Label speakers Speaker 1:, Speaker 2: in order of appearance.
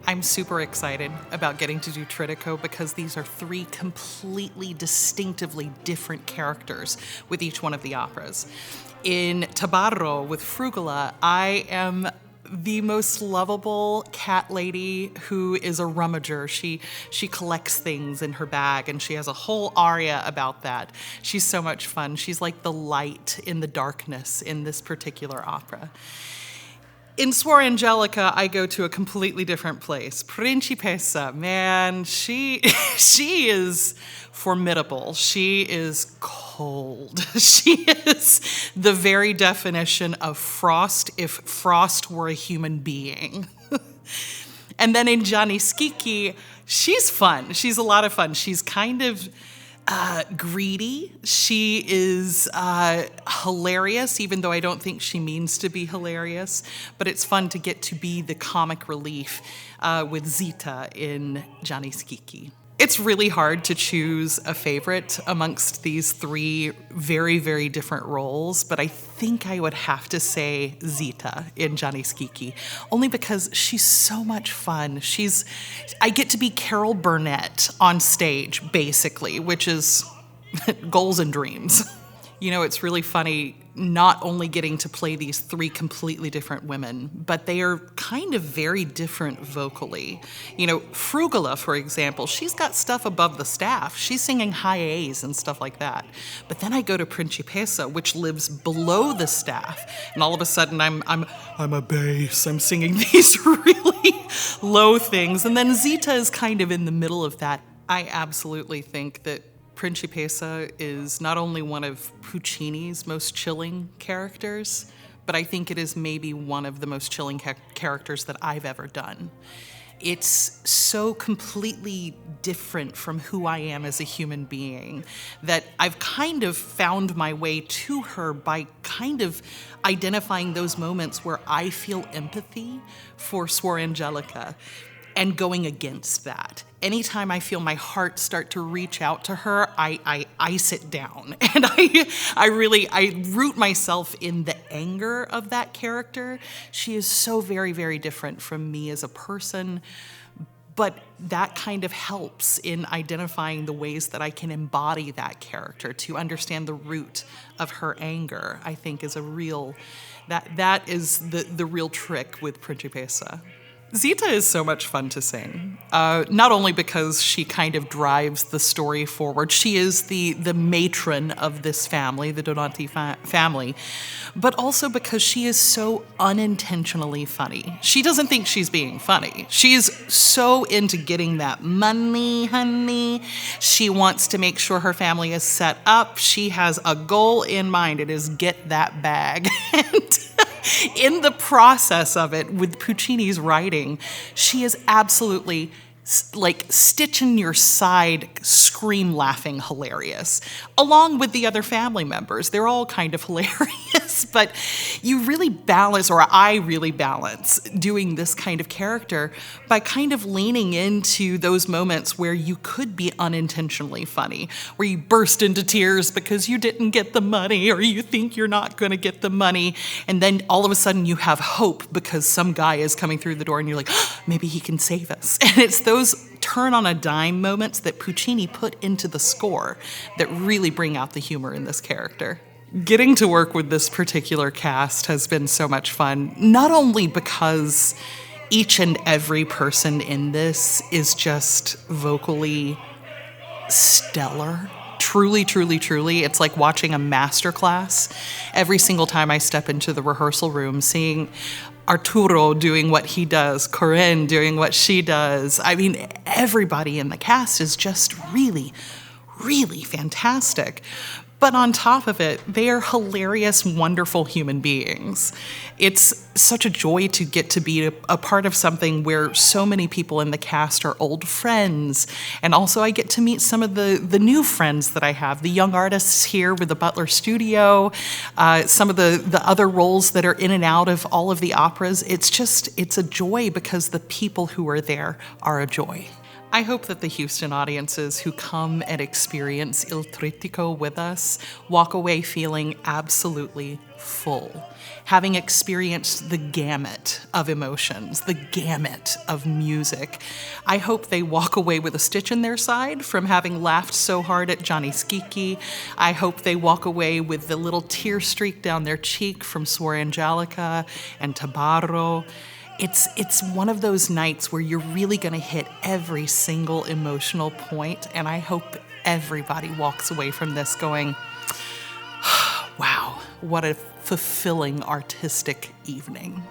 Speaker 1: I'm super excited about getting to do trittico because these are three completely distinctively different characters with each one of the operas. In Tabarro with Frugula, I am the most lovable cat lady who is a rummager. She collects things in her bag, and she has a whole aria about that. She's so much fun. She's like the light in the darkness in this particular opera. In Suor Angelica, I go to a completely different place. Principessa, man, she is formidable. She is cold. She is the very definition of Frost if Frost were a human being. And then in Gianni Schicchi, she's fun. She's a lot of fun. She's kind of greedy. She is hilarious, even though I don't think she means to be hilarious. But it's fun to get to be the comic relief with Zita in Gianni Schicchi. It's really hard to choose a favorite amongst these three very, very different roles, but I think I would have to say Zita in Gianni Schicchi, only because she's so much fun. I get to be Carol Burnett on stage, basically, which is goals and dreams. You know, it's really funny not only getting to play these three completely different women, but they are kind of very different vocally. You know, Frugula, for example, she's got stuff above the staff. She's singing high A's and stuff like that. But then I go to Principessa, which lives below the staff, and all of a sudden I'm a bass. I'm singing these really low things. And then Zita is kind of in the middle of that. I absolutely think that Principessa is not only one of Puccini's most chilling characters, but I think it is maybe one of the most chilling characters that I've ever done. It's so completely different from who I am as a human being that I've kind of found my way to her by kind of identifying those moments where I feel empathy for Suor Angelica and going against that. Anytime I feel my heart start to reach out to her, I sit down and I root myself in the anger of that character. She is so very, very different from me as a person, but that kind of helps in identifying the ways that I can embody that character to understand the root of her anger. I think is that is the real trick with Principessa. Zita is so much fun to sing, not only because she kind of drives the story forward. She is the matron of this family, the Donati family, but also because she is so unintentionally funny. She doesn't think she's being funny. She's so into getting that money, honey. She wants to make sure her family is set up. She has a goal in mind. It is get that bag. And in the process of it, with Puccini's writing, she is absolutely like stitch in your side, scream laughing hilarious, along with the other family members. They're all kind of hilarious, but you really balance, or I really balance, doing this kind of character by kind of leaning into those moments where you could be unintentionally funny, where you burst into tears because you didn't get the money or you think you're not going to get the money, and then all of a sudden you have hope because some guy is coming through the door and you're like, oh, maybe he can save us. And it's those turn on a dime moments that Puccini put into the score that really bring out the humor in this character. Getting to work with this particular cast has been so much fun, not only because each and every person in this is just vocally stellar. Truly, truly, truly. It's like watching a masterclass. Every single time I step into the rehearsal room, seeing Arturo doing what he does, Corinne doing what she does. I mean, everybody in the cast is just really, really fantastic. But on top of it, they are hilarious, wonderful human beings. It's such a joy to get to be a part of something where so many people in the cast are old friends. And also I get to meet some of the new friends that I have, the young artists here with the Butler Studio, some of the other roles that are in and out of all of the operas. It's a joy because the people who are there are a joy. I hope that the Houston audiences who come and experience Il Trittico with us walk away feeling absolutely full, having experienced the gamut of emotions, the gamut of music. I hope they walk away with a stitch in their side from having laughed so hard at Johnny Skiki. I hope they walk away with the little tear streak down their cheek from Suor Angelica and Tabarro. It's one of those nights where you're really going to hit every single emotional point, and I hope everybody walks away from this going, wow, what a fulfilling artistic evening.